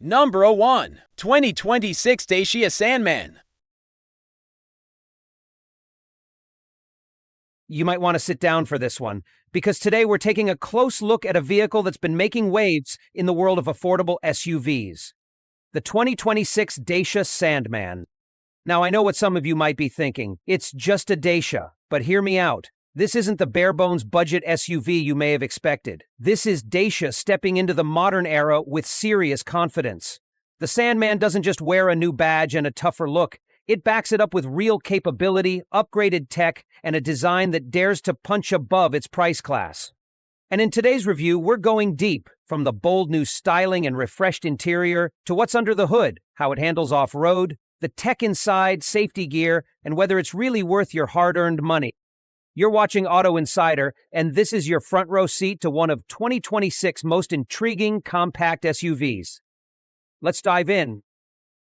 Number 1. 2026 Dacia Sandman. You might want to sit down for this one, because today we're taking a close look at a vehicle that's been making waves in the world of affordable SUVs. The 2026 Dacia Sandman. Now, I know what some of you might be thinking. It's just a Dacia, but hear me out. This isn't the bare-bones budget SUV you may have expected. This is Dacia stepping into the modern era with serious confidence. The Sandman doesn't just wear a new badge and a tougher look. It backs it up with real capability, upgraded tech, and a design that dares to punch above its price class. And in today's review, we're going deep, from the bold new styling and refreshed interior to what's under the hood, how it handles off-road, the tech inside, safety gear, and whether it's really worth your hard-earned money. You're watching Auto Insider, and this is your front row seat to one of 2026 most intriguing compact SUVs. Let's dive in.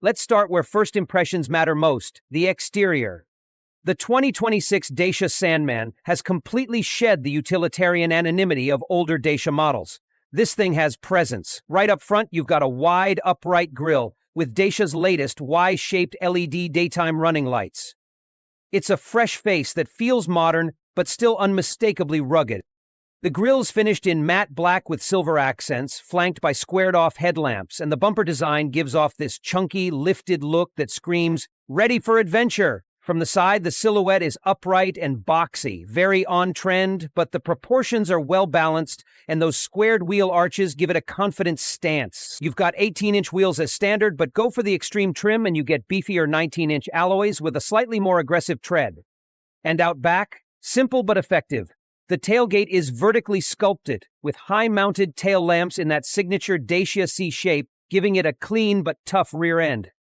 Let's start where first impressions matter most, the exterior. The 2026 Dacia Sandman has completely shed the utilitarian anonymity of older Dacia models. This thing has presence. Right up front, you've got a wide, upright grille with Dacia's latest Y-shaped LED daytime running lights. It's a fresh face that feels modern, but still unmistakably rugged. The grille's finished in matte black with silver accents, flanked by squared-off headlamps, and the bumper design gives off this chunky, lifted look that screams, "Ready for adventure!" From the side, the silhouette is upright and boxy, very on-trend, but the proportions are well-balanced, and those squared wheel arches give it a confident stance. You've got 18-inch wheels as standard, but go for the extreme trim and you get beefier 19-inch alloys with a slightly more aggressive tread. And out back, simple but effective. The tailgate is vertically sculpted, with high-mounted tail lamps in that signature Dacia C shape, giving it a clean but tough rear end.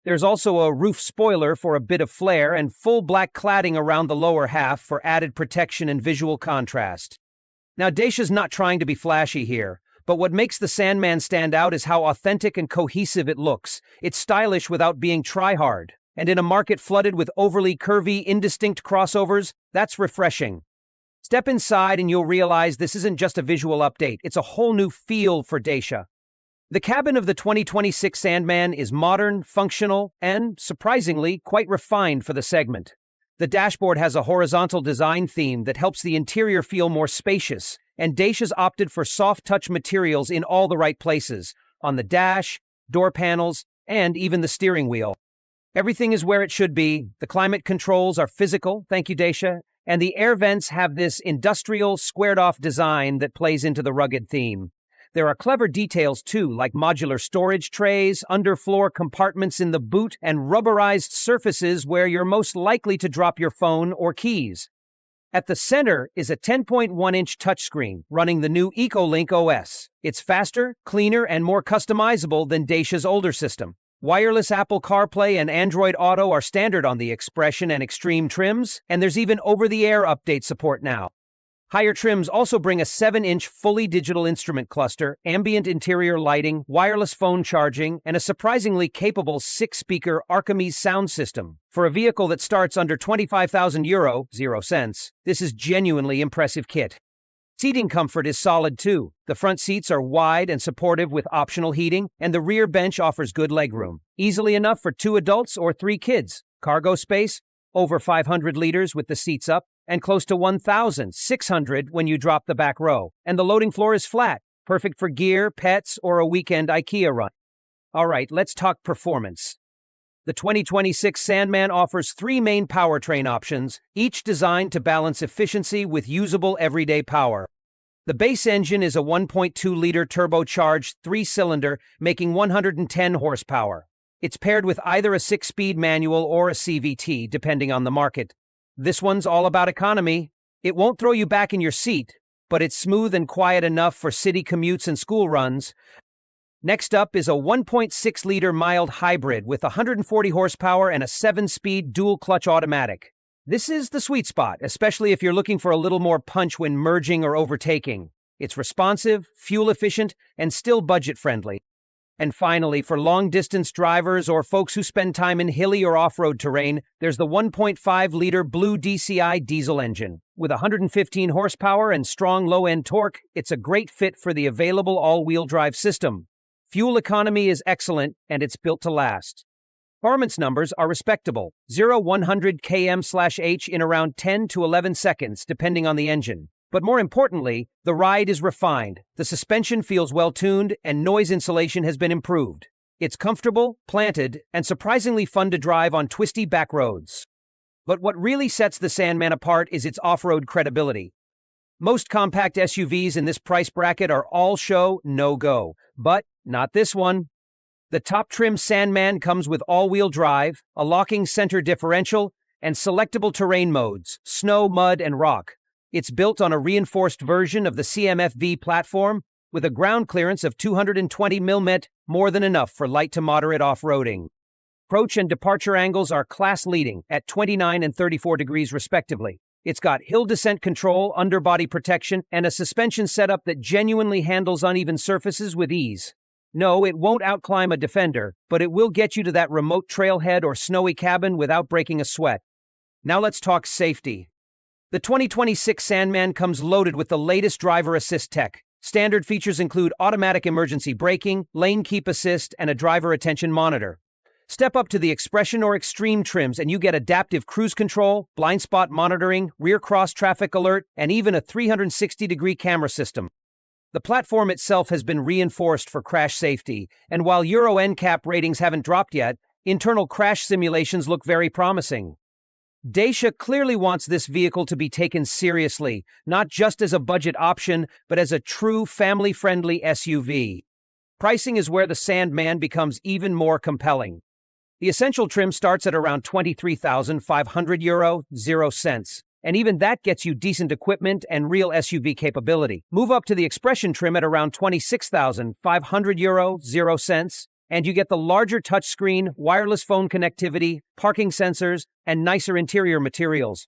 There's also a roof spoiler for a bit of flair and full black cladding around the lower half for added protection and visual contrast. Now, Dacia's not trying to be flashy here, but what makes the Sandman stand out is how authentic and cohesive it looks. It's stylish without being try-hard, and in a market flooded with overly curvy, indistinct crossovers, that's refreshing. Step inside and you'll realize this isn't just a visual update, it's a whole new feel for Dacia. The cabin of the 2026 Sandman is modern, functional, and, surprisingly, quite refined for the segment. The dashboard has a horizontal design theme that helps the interior feel more spacious, and Dacia's opted for soft-touch materials in all the right places, on the dash, door panels, and even the steering wheel. Everything is where it should be, the climate controls are physical, thank you Dacia, and the air vents have this industrial, squared-off design that plays into the rugged theme. There are clever details, too, like modular storage trays, underfloor compartments in the boot, and rubberized surfaces where you're most likely to drop your phone or keys. At the center is a 10.1-inch touchscreen running the new EcoLink OS. It's faster, cleaner, and more customizable than Dacia's older system. Wireless Apple CarPlay and Android Auto are standard on the Expression and Extreme trims, and there's even over-the-air update support now. Higher trims also bring a 7-inch fully digital instrument cluster, ambient interior lighting, wireless phone charging, and a surprisingly capable 6-speaker Archimedes sound system. For a vehicle that starts under €25,000, 0 cents, this is genuinely impressive kit. Seating comfort is solid too. The front seats are wide and supportive with optional heating, and the rear bench offers good legroom. Easily enough for 2 adults or 3 kids. Cargo space, over 500 liters with the seats up, and close to 1,600 when you drop the back row. And the loading floor is flat, perfect for gear, pets, or a weekend IKEA run. All right, let's talk performance. The 2026 Sandman offers 3 main powertrain options, each designed to balance efficiency with usable everyday power. The base engine is a 1.2-liter turbocharged 3-cylinder, making 110 horsepower. It's paired with either a 6-speed manual or a CVT, depending on the market. This one's all about economy. It won't throw you back in your seat, but it's smooth and quiet enough for city commutes and school runs. Next up is a 1.6-liter mild hybrid with 140 horsepower and a 7-speed dual-clutch automatic. This is the sweet spot, especially if you're looking for a little more punch when merging or overtaking. It's responsive, fuel-efficient, and still budget-friendly. And finally, for long-distance drivers or folks who spend time in hilly or off-road terrain, there's the 1.5-liter Blue DCI diesel engine. With 115 horsepower and strong low-end torque, it's a great fit for the available all-wheel drive system. Fuel economy is excellent, and it's built to last. Performance numbers are respectable, 0-100 km/h in around 10 to 11 seconds, depending on the engine. But more importantly, the ride is refined, the suspension feels well-tuned, and noise insulation has been improved. It's comfortable, planted, and surprisingly fun to drive on twisty back roads. But what really sets the Sandman apart is its off-road credibility. Most compact SUVs in this price bracket are all show, no go. But not this one. The top-trim Sandman comes with all-wheel drive, a locking center differential, and selectable terrain modes, snow, mud, and rock. It's built on a reinforced version of the CMF-V platform, with a ground clearance of 220 mm, more than enough for light to moderate off-roading. Approach and departure angles are class-leading at 29 and 34 degrees respectively. It's got hill descent control, underbody protection, and a suspension setup that genuinely handles uneven surfaces with ease. No, it won't outclimb a Defender, but it will get you to that remote trailhead or snowy cabin without breaking a sweat. Now let's talk safety. The 2026 Sandman comes loaded with the latest driver assist tech. Standard features include automatic emergency braking, lane keep assist, and a driver attention monitor. Step up to the Expression or Extreme trims and you get adaptive cruise control, blind spot monitoring, rear cross traffic alert, and even a 360-degree camera system. The platform itself has been reinforced for crash safety, and while Euro NCAP ratings haven't dropped yet, internal crash simulations look very promising. Dacia clearly wants this vehicle to be taken seriously, not just as a budget option, but as a true family-friendly SUV. Pricing is where the Sandman becomes even more compelling. The essential trim starts at around €23,500, 0 cents. And even that gets you decent equipment and real SUV capability. Move up to the Expression trim at around €26,500, 0 cents. And you get the larger touchscreen, wireless phone connectivity, parking sensors, and nicer interior materials.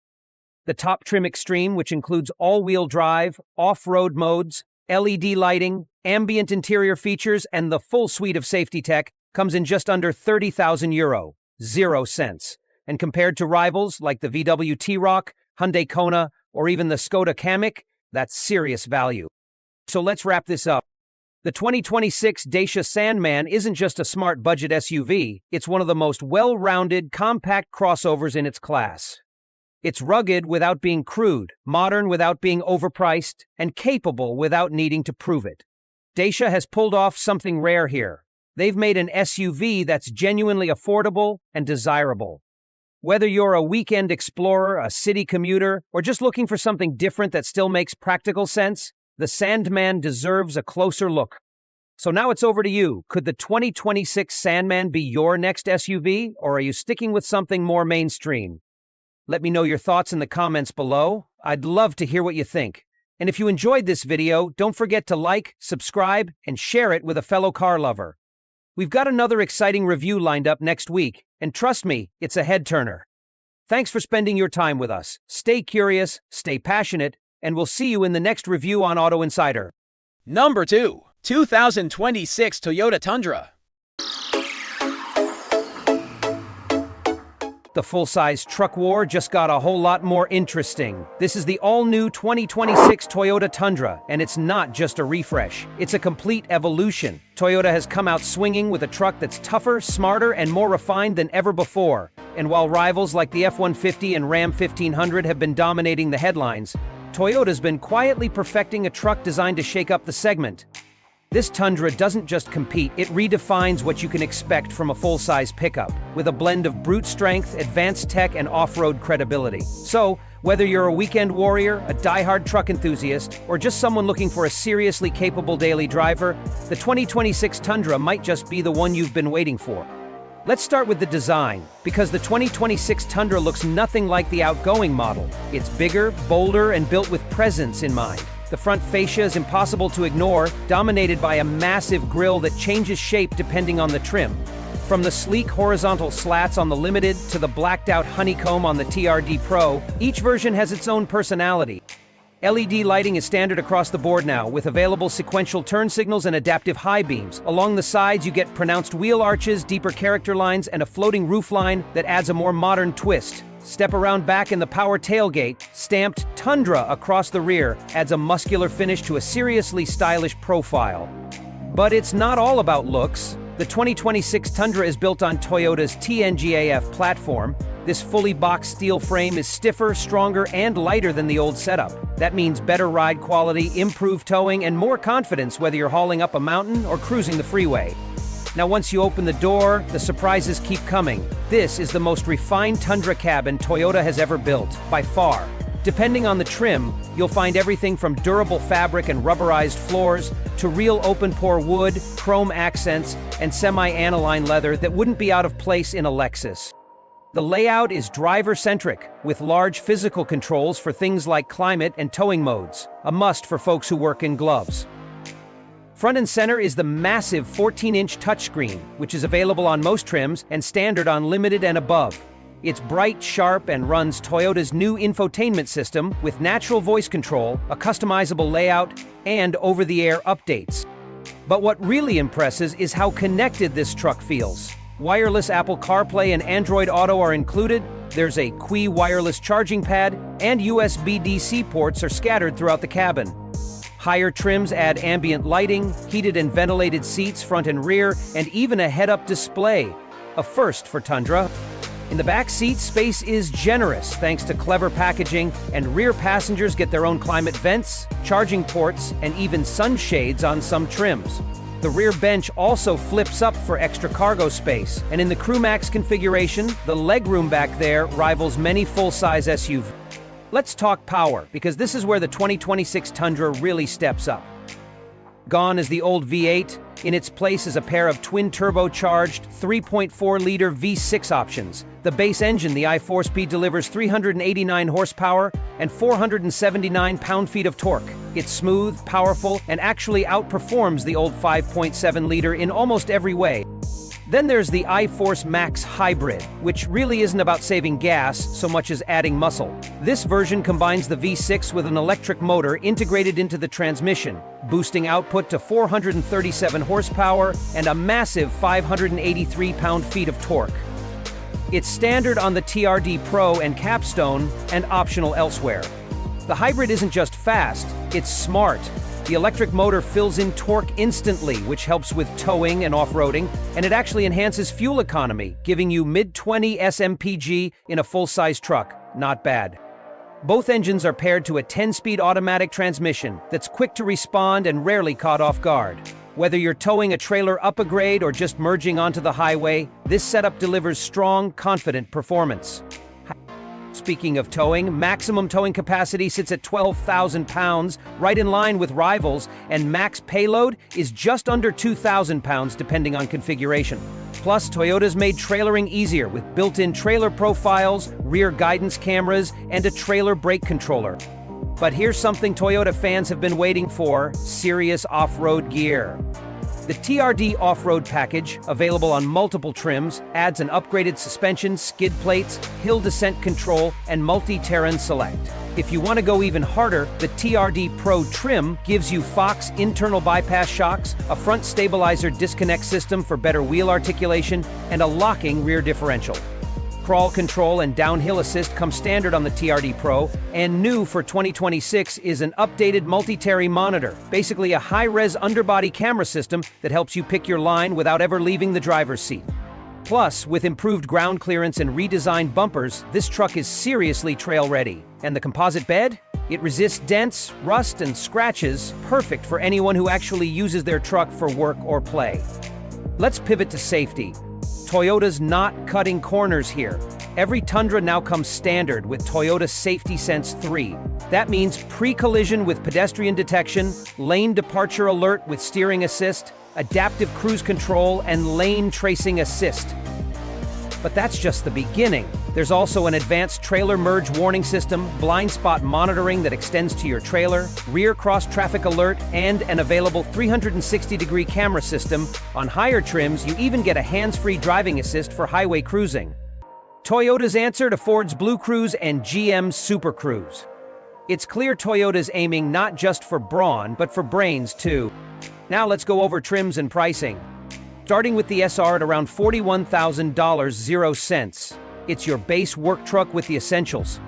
The top trim Extreme, which includes all-wheel drive, off-road modes, LED lighting, ambient interior features, and the full suite of safety tech, comes in just under €30,000, 0 cents. And compared to rivals like the VW T-Roc, Hyundai Kona, or even the Skoda Kamiq, that's serious value. So let's wrap this up. The 2026 Dacia Sandman isn't just a smart budget SUV, it's one of the most well-rounded, compact crossovers in its class. It's rugged without being crude, modern without being overpriced, and capable without needing to prove it. Dacia has pulled off something rare here. They've made an SUV that's genuinely affordable and desirable. Whether you're a weekend explorer, a city commuter, or just looking for something different that still makes practical sense, the Sandman deserves a closer look. So now it's over to you. Could the 2026 Sandman be your next SUV, or are you sticking with something more mainstream? Let me know your thoughts in the comments below. I'd love to hear what you think. And if you enjoyed this video, don't forget to like, subscribe, and share it with a fellow car lover. We've got another exciting review lined up next week, and trust me, it's a head-turner. Thanks for spending your time with us. Stay curious, stay passionate, and we'll see you in the next review on Auto Insider. Number 2. 2026 Toyota Tundra. The full-size truck war just got a whole lot more interesting. This is the all-new 2026 Toyota Tundra, and it's not just a refresh. It's a complete evolution. Toyota has come out swinging with a truck that's tougher, smarter, and more refined than ever before. And while rivals like the F-150 and Ram 1500 have been dominating the headlines, Toyota's been quietly perfecting a truck designed to shake up the segment. This Tundra doesn't just compete, it redefines what you can expect from a full-size pickup, with a blend of brute strength, advanced tech, and off-road credibility. So, whether you're a weekend warrior, a die-hard truck enthusiast, or just someone looking for a seriously capable daily driver, the 2026 Tundra might just be the one you've been waiting for. Let's start with the design, because the 2026 Tundra looks nothing like the outgoing model. It's bigger, bolder, and built with presence in mind. The front fascia is impossible to ignore, dominated by a massive grille that changes shape depending on the trim. From the sleek horizontal slats on the Limited to the blacked-out honeycomb on the TRD Pro, each version has its own personality. LED lighting is standard across the board now, with available sequential turn signals and adaptive high beams. Along the sides, you get pronounced wheel arches, deeper character lines, and a floating roofline that adds a more modern twist. Step around back in the power tailgate, stamped Tundra across the rear adds a muscular finish to a seriously stylish profile. But it's not all about looks. The 2026 Tundra is built on Toyota's TNGAF platform. This fully boxed steel frame is stiffer, stronger, and lighter than the old setup. That means better ride quality, improved towing, and more confidence whether you're hauling up a mountain or cruising the freeway. Now, once you open the door, the surprises keep coming. This is the most refined Tundra cabin Toyota has ever built, by far. Depending on the trim, you'll find everything from durable fabric and rubberized floors to real open-pore wood, chrome accents, and semi-aniline leather that wouldn't be out of place in a Lexus. The layout is driver-centric, with large physical controls for things like climate and towing modes, a must for folks who work in gloves. Front and center is the massive 14-inch touchscreen, which is available on most trims and standard on Limited and above. It's bright, sharp, and runs Toyota's new infotainment system with natural voice control, a customizable layout, and over-the-air updates. But what really impresses is how connected this truck feels. Wireless Apple CarPlay and Android Auto are included, there's a Qi wireless charging pad, and USB-DC ports are scattered throughout the cabin. Higher trims add ambient lighting, heated and ventilated seats front and rear, and even a head-up display, a first for Tundra. In the back seat, space is generous thanks to clever packaging, and rear passengers get their own climate vents, charging ports, and even sunshades on some trims. The rear bench also flips up for extra cargo space, and in the CrewMax configuration, the legroom back there rivals many full-size SUVs. Let's talk power, because this is where the 2026 Tundra really steps up. Gone is the old V8. In its place is a pair of twin turbocharged 3.4-liter V6 options. The base engine, the i4-Speed, delivers 389 horsepower and 479 pound-feet of torque. It's smooth, powerful, and actually outperforms the old 5.7-liter in almost every way. Then there's the iForce Max Hybrid, which really isn't about saving gas so much as adding muscle. This version combines the V6 with an electric motor integrated into the transmission, boosting output to 437 horsepower and a massive 583 pound-feet of torque. It's standard on the TRD Pro and Capstone and optional elsewhere. The hybrid isn't just fast, it's smart. The electric motor fills in torque instantly, which helps with towing and off-roading, and it actually enhances fuel economy, giving you mid-20 SMPG in a full-size truck. Not bad. Both engines are paired to a 10-speed automatic transmission that's quick to respond and rarely caught off guard. Whether you're towing a trailer up a grade or just merging onto the highway, this setup delivers strong, confident performance. Speaking of towing, maximum towing capacity sits at 12,000 pounds, right in line with rivals, and max payload is just under 2,000 pounds depending on configuration. Plus, Toyota's made trailering easier with built-in trailer profiles, rear guidance cameras, and a trailer brake controller. But here's something Toyota fans have been waiting for: serious off-road gear. The TRD Off-Road Package, available on multiple trims, adds an upgraded suspension, skid plates, hill descent control, and multi-terrain select. If you want to go even harder, the TRD Pro trim gives you Fox internal bypass shocks, a front stabilizer disconnect system for better wheel articulation, and a locking rear differential. Crawl control and downhill assist come standard on the TRD Pro, and new for 2026 is an updated multi-terry monitor, basically a high-res underbody camera system that helps you pick your line without ever leaving the driver's seat. Plus, with improved ground clearance and redesigned bumpers, this truck is seriously trail-ready. And the composite bed? It resists dents, rust, and scratches, perfect for anyone who actually uses their truck for work or play. Let's pivot to safety. Toyota's not cutting corners here. Every Tundra now comes standard with Toyota Safety Sense 3. That means pre-collision with pedestrian detection, lane departure alert with steering assist, adaptive cruise control, and lane tracing assist. But that's just the beginning. There's also an advanced trailer merge warning system, blind spot monitoring that extends to your trailer, rear cross-traffic alert, and an available 360-degree camera system. On higher trims, you even get a hands-free driving assist for highway cruising. Toyota's answer to Ford's Blue Cruise and GM's Super Cruise. It's clear Toyota's aiming not just for brawn, but for brains too. Now let's go over trims and pricing. Starting with the SR at around $41,000 0 cents. It's your base work truck with the essentials.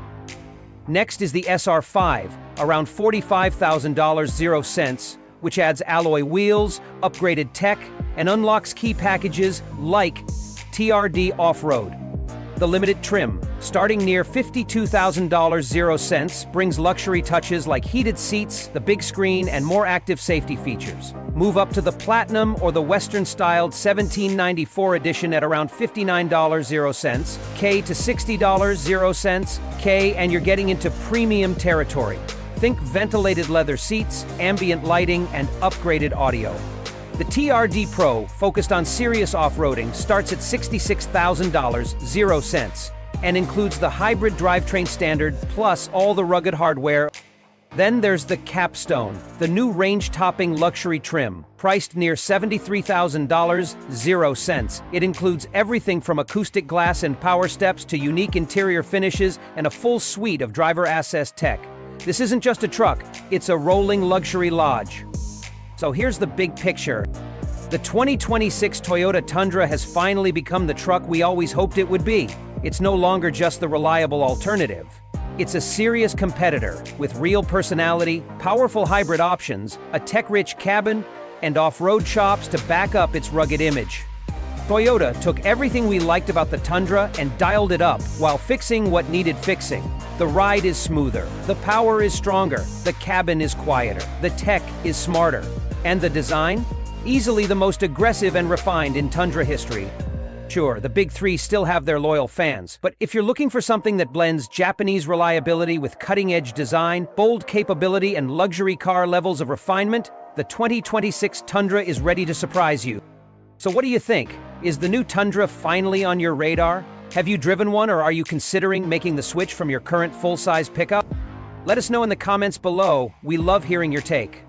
Next is the SR5, around $45,000 0 cents, which adds alloy wheels, upgraded tech, and unlocks key packages like TRD Off-Road. The limited trim, starting near $52,000 0 cents, brings luxury touches like heated seats, the big screen, and more active safety features. Move up to the Platinum or the Western-styled $1794 edition at around $59 0 cents, K to $60 0 cents, K, and you're getting into premium territory. Think ventilated leather seats, ambient lighting, and upgraded audio. The TRD Pro, focused on serious off-roading, starts at $66,000 0 cents and includes the hybrid drivetrain standard plus all the rugged hardware. Then there's the Capstone, the new range-topping luxury trim, priced near $73,000 0 cents. It includes everything from acoustic glass and power steps to unique interior finishes and a full suite of driver access tech. This isn't just a truck, it's a rolling luxury lodge. So here's the big picture. The 2026 Toyota Tundra has finally become the truck we always hoped it would be. It's no longer just the reliable alternative. It's a serious competitor with real personality, powerful hybrid options, a tech-rich cabin, and off-road chops to back up its rugged image. Toyota took everything we liked about the Tundra and dialed it up while fixing what needed fixing. The ride is smoother, the power is stronger, the cabin is quieter, the tech is smarter. And the design? Easily the most aggressive and refined in Tundra history. Sure, the big three still have their loyal fans, but if you're looking for something that blends Japanese reliability with cutting-edge design, bold capability, and luxury car levels of refinement, the 2026 Tundra is ready to surprise you. So what do you think? Is the new Tundra finally on your radar? Have you driven one, or are you considering making the switch from your current full-size pickup? Let us know in the comments below. We love hearing your take.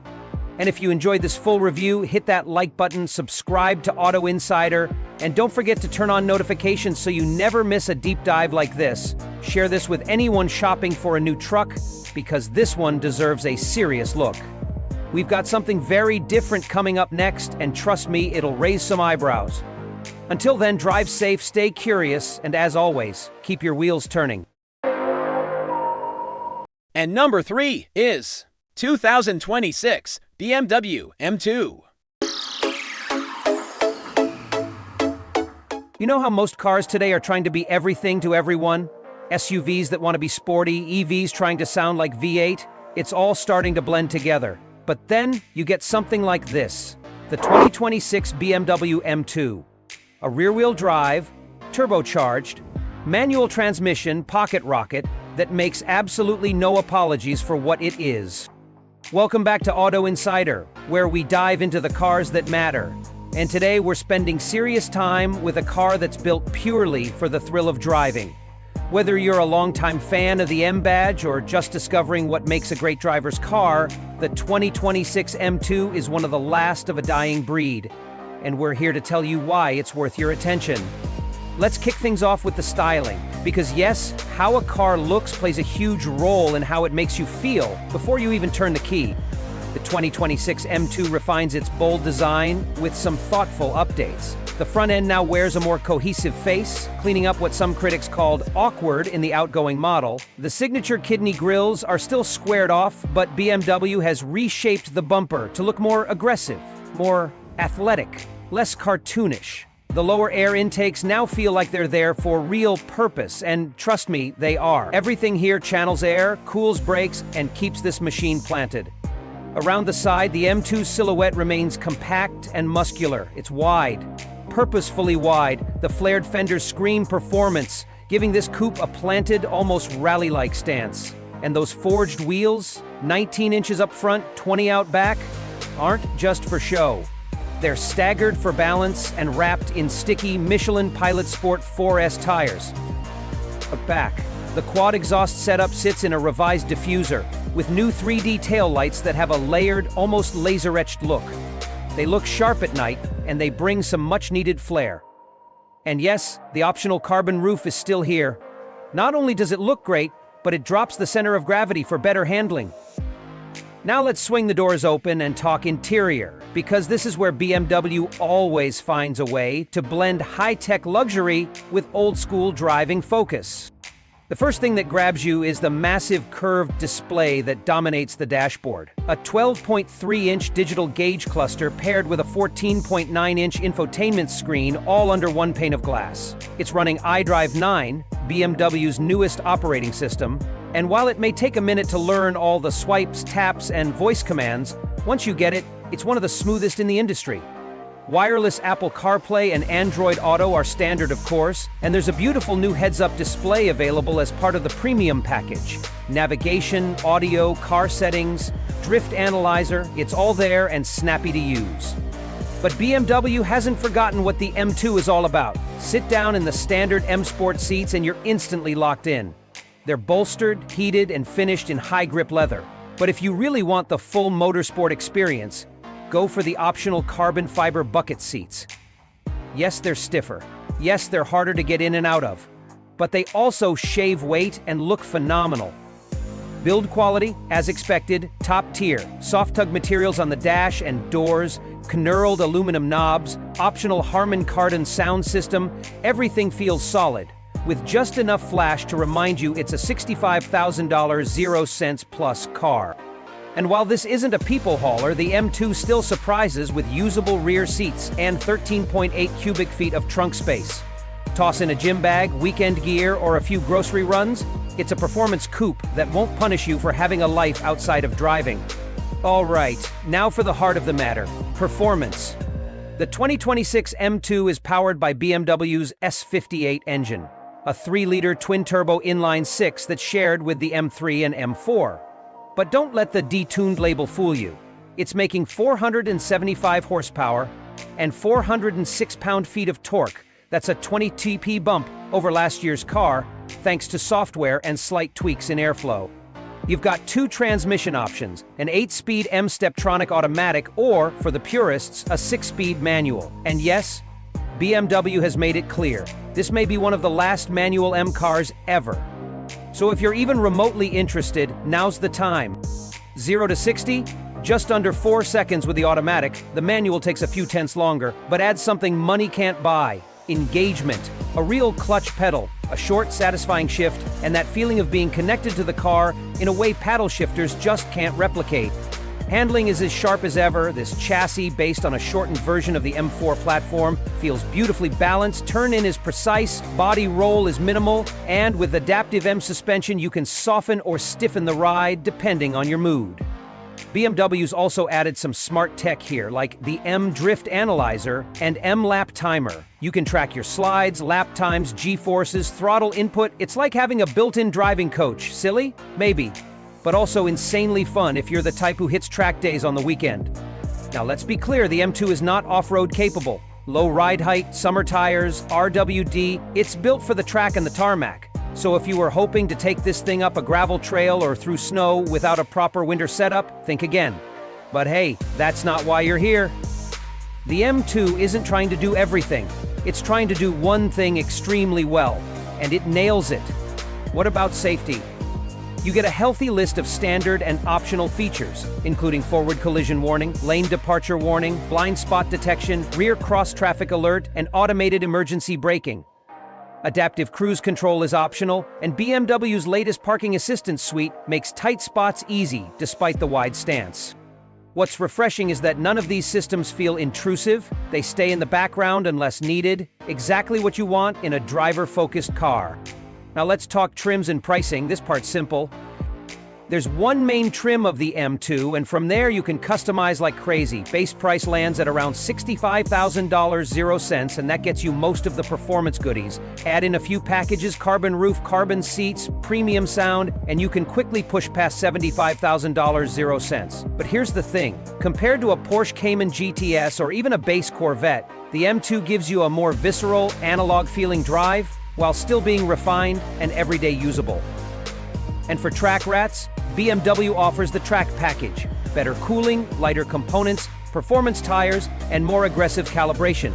And if you enjoyed this full review, hit that like button, subscribe to Auto Insider, and don't forget to turn on notifications so you never miss a deep dive like this. Share this with anyone shopping for a new truck, because this one deserves a serious look. We've got something very different coming up next, and trust me, it'll raise some eyebrows. Until then, drive safe, stay curious, and as always, keep your wheels turning. And number 3 is 2026 BMW M2. You know how most cars today are trying to be everything to everyone? SUVs that want to be sporty, EVs trying to sound like V8? It's all starting to blend together. But then you get something like this, the 2026 BMW M2. A rear-wheel drive, turbocharged, manual transmission pocket rocket that makes absolutely no apologies for what it is. Welcome back to Auto Insider, where we dive into the cars that matter. And today we're spending serious time with a car that's built purely for the thrill of driving. Whether you're a longtime fan of the M badge or just discovering what makes a great driver's car, the 2026 M2 is one of the last of a dying breed. And we're here to tell you why it's worth your attention. Let's kick things off with the styling, because yes, how a car looks plays a huge role in how it makes you feel before you even turn the key. The 2026 M2 refines its bold design with some thoughtful updates. The front end now wears a more cohesive face, cleaning up what some critics called awkward in the outgoing model. The signature kidney grills are still squared off, but BMW has reshaped the bumper to look more aggressive, more athletic, less cartoonish. The lower air intakes now feel like they're there for real purpose, and trust me, they are. Everything here channels air, cools brakes, and keeps this machine planted. Around the side, the M2's silhouette remains compact and muscular. It's wide, purposefully wide. The flared fenders scream performance, giving this coupe a planted, almost rally-like stance. And those forged wheels, 19 inches up front, 20 out back, aren't just for show. They're staggered for balance and wrapped in sticky Michelin Pilot Sport 4S tires. But back, the quad exhaust setup sits in a revised diffuser, with new 3D taillights that have a layered, almost laser-etched look. They look sharp at night, and they bring some much-needed flair. And yes, the optional carbon roof is still here. Not only does it look great, but it drops the center of gravity for better handling. Now let's swing the doors open and talk interior, because this is where BMW always finds a way to blend high-tech luxury with old-school driving focus. The first thing that grabs you is the massive curved display that dominates the dashboard. A 12.3-inch digital gauge cluster paired with a 14.9-inch infotainment screen all under one pane of glass. It's running iDrive 9, BMW's newest operating system, and while it may take a minute to learn all the swipes, taps, and voice commands, once you get it, it's one of the smoothest in the industry. Wireless Apple CarPlay and Android Auto are standard, of course, and there's a beautiful new heads-up display available as part of the premium package. Navigation, audio, car settings, drift analyzer, it's all there and snappy to use. But BMW hasn't forgotten what the M2 is all about. Sit down in the standard M Sport seats and you're instantly locked in. They're bolstered, heated, and finished in high-grip leather. But if you really want the full motorsport experience, go for the optional carbon fiber bucket seats. Yes, they're stiffer. Yes, they're harder to get in and out of. But they also shave weight and look phenomenal. Build quality, as expected, top tier. Soft tug materials on the dash and doors, knurled aluminum knobs, optional Harman Kardon sound system, everything feels solid, with just enough flash to remind you it's a $65,000 0 cents plus car. And while this isn't a people hauler, the M2 still surprises with usable rear seats and 13.8 cubic feet of trunk space. Toss in a gym bag, weekend gear, or a few grocery runs, it's a performance coupe that won't punish you for having a life outside of driving. All right, now for the heart of the matter, performance. The 2026 M2 is powered by BMW's S58 engine, a 3-liter twin-turbo inline-six that's shared with the M3 and M4. But don't let the detuned label fool you. It's making 475 horsepower and 406 pound-feet of torque. That's a 20 TP bump over last year's car, thanks to software and slight tweaks in airflow. You've got 2 transmission options, an 8-speed M-Steptronic automatic or, for the purists, a 6-speed manual. And yes, BMW has made it clear, this may be one of the last manual M cars ever. So if you're even remotely interested, now's the time. 0 to 60? Just under 4 seconds with the automatic. The manual takes a few tenths longer, but adds something money can't buy. Engagement. A real clutch pedal, a short, satisfying shift, and that feeling of being connected to the car in a way paddle shifters just can't replicate. Handling is as sharp as ever. This chassis, based on a shortened version of the M4 platform, feels beautifully balanced, turn-in is precise, body roll is minimal, and with adaptive M suspension you can soften or stiffen the ride depending on your mood. BMW's also added some smart tech here, like the M Drift Analyzer and M Lap Timer. You can track your slides, lap times, G-forces, throttle input. It's like having a built-in driving coach. Silly? Maybe. But also insanely fun if you're the type who hits track days on the weekend. Now let's be clear, the M2 is not off-road capable. Low ride height, summer tires, RWD, it's built for the track and the tarmac. So if you were hoping to take this thing up a gravel trail or through snow without a proper winter setup, think again. But hey, that's not why you're here. The M2 isn't trying to do everything. It's trying to do one thing extremely well, and it nails it. What about safety? You get a healthy list of standard and optional features, including forward collision warning, lane departure warning, blind spot detection, rear cross-traffic alert, and automated emergency braking. Adaptive cruise control is optional, and BMW's latest parking assistance suite makes tight spots easy despite the wide stance. What's refreshing is that none of these systems feel intrusive. They stay in the background unless needed, exactly what you want in a driver-focused car. Now let's talk trims and pricing. This part's simple. There's one main trim of the M2, and from there you can customize like crazy. Base price lands at around $65,000 0 cents, and that gets you most of the performance goodies. Add in a few packages, carbon roof, carbon seats, premium sound, and you can quickly push past $75,000 0 cents. But here's the thing. Compared to a Porsche Cayman GTS or even a base Corvette, the M2 gives you a more visceral, analog-feeling drive, while still being refined and everyday usable. And for track rats, BMW offers the track package. Better cooling, lighter components, performance tires, and more aggressive calibration.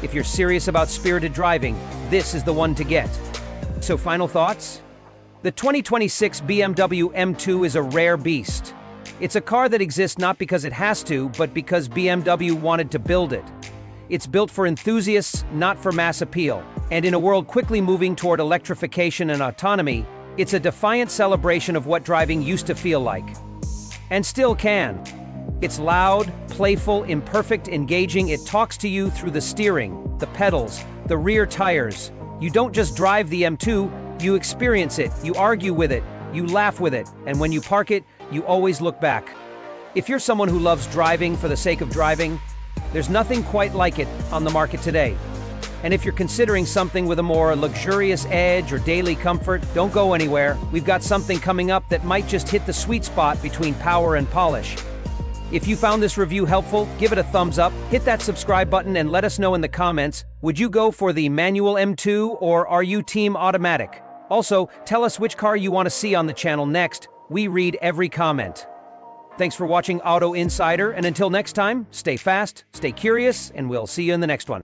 If you're serious about spirited driving, this is the one to get. So final thoughts? The 2026 BMW M2 is a rare beast. It's a car that exists not because it has to, but because BMW wanted to build it. It's built for enthusiasts, not for mass appeal. And in a world quickly moving toward electrification and autonomy, It's a defiant celebration of what driving used to feel like. And still can. It's loud, playful, imperfect, engaging. It talks to you through the steering, the pedals, the rear tires. You don't just drive the M2, you experience it, you argue with it, you laugh with it, and when you park it, you always look back. If you're someone who loves driving for the sake of driving, there's nothing quite like it on the market today. And if you're considering something with a more luxurious edge or daily comfort, don't go anywhere. We've got something coming up that might just hit the sweet spot between power and polish. If you found this review helpful, give it a thumbs up, hit that subscribe button, and let us know in the comments, would you go for the manual M2 or are you team automatic? Also, tell us which car you want to see on the channel next. We read every comment. Thanks for watching Auto Insider, and until next time, stay fast, stay curious, and we'll see you in the next one.